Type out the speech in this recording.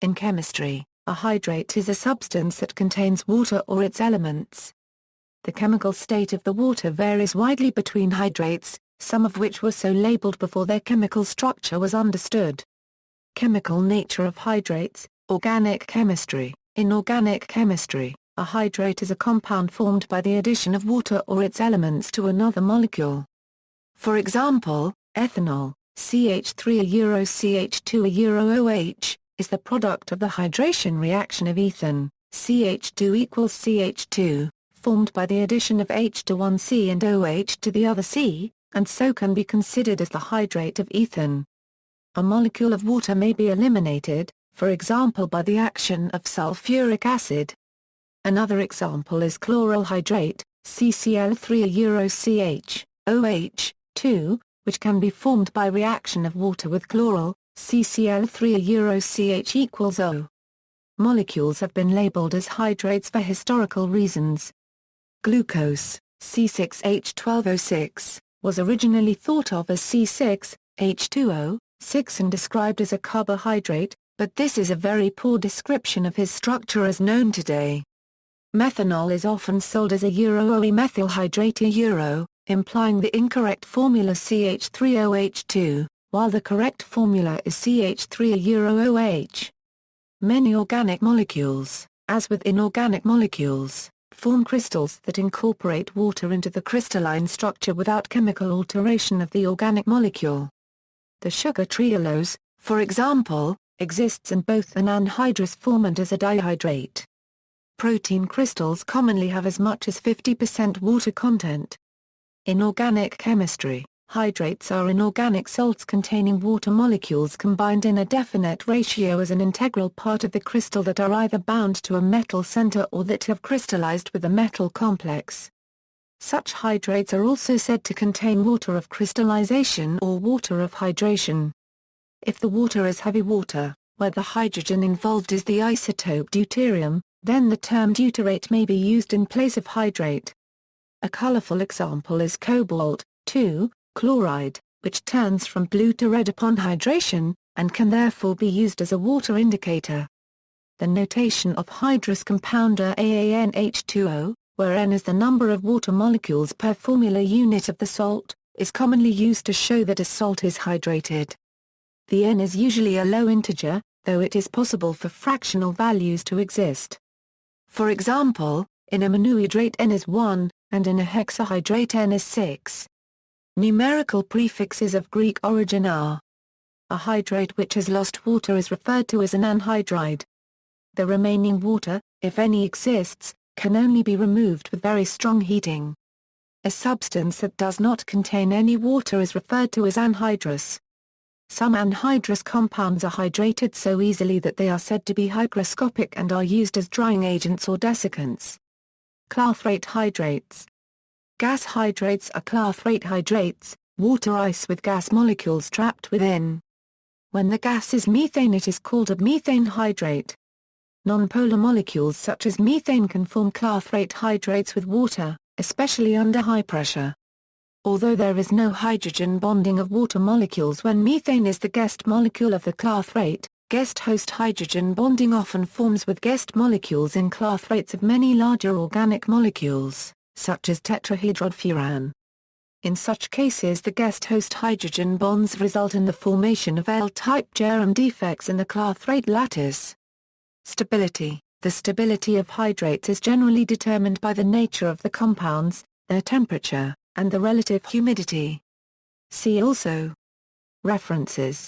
In chemistry, a hydrate is a substance that contains water or its elements. The chemical state of the water varies widely between hydrates, some of which were so labeled before their chemical structure was understood. Chemical nature of hydrates. Organic chemistry. In organic chemistry, a hydrate is a compound formed by the addition of water or its elements to another molecule. For example, ethanol, CH3 CH2 is the product of the hydration reaction of ethane, CH2 equals CH2, formed by the addition of H to one C and OH to the other C, and so can be considered as the hydrate of ethane. A molecule of water may be eliminated, for example by the action of sulfuric acid. Another example is chloral hydrate, CCl3 OH, which can be formed by reaction of water with chloral, CCl3 equals O. Molecules have been labeled as hydrates for historical reasons. Glucose, C6H12O6, was originally thought of as C6H2O6 and described as a carbohydrate, but this is a very poor description of his structure as known today. Methanol is often sold as a OE methyl hydrate implying the incorrect formula CH3OH2, while the correct formula is CH3OH. Many organic molecules, as with inorganic molecules, form crystals that incorporate water into the crystalline structure without chemical alteration of the organic molecule. The sugar trehalose, for example, exists in both an anhydrous form and as a dihydrate. Protein crystals commonly have as much as 50% water content. In organic chemistry, hydrates are inorganic salts containing water molecules combined in a definite ratio as an integral part of the crystal that are either bound to a metal center or that have crystallized with a metal complex. Such hydrates are also said to contain water of crystallization or water of hydration. If the water is heavy water, where the hydrogen involved is the isotope deuterium, then the term deuterate may be used in place of hydrate. A colorful example is cobalt chloride, which turns from blue to red upon hydration, and can therefore be used as a water indicator. The notation of hydrous compounder AaNH2O, where N is the number of water molecules per formula unit of the salt, is commonly used to show that a salt is hydrated. The N is usually a low integer, though it is possible for fractional values to exist. For example, in a monohydrate N is 1, and in a hexahydrate N is 6. Numerical prefixes of Greek origin are. A hydrate which has lost water is referred to as an anhydride. The remaining water, if any exists, can only be removed with very strong heating. A substance that does not contain any water is referred to as anhydrous. Some anhydrous compounds are hydrated so easily that they are said to be hygroscopic and are used as drying agents or desiccants. Clathrate hydrates. Gas hydrates are clathrate hydrates, water ice with gas molecules trapped within. When the gas is methane it is called a methane hydrate. Nonpolar molecules such as methane can form clathrate hydrates with water, especially under high pressure. Although there is no hydrogen bonding of water molecules when methane is the guest molecule of the clathrate, guest-host hydrogen bonding often forms with guest molecules in clathrates of many larger organic molecules, such as tetrahydrofuran. In such cases the guest-host hydrogen bonds result in the formation of L-type germ defects in the clathrate lattice. Stability. The stability of hydrates is generally determined by the nature of the compounds, their temperature, and the relative humidity. See also. References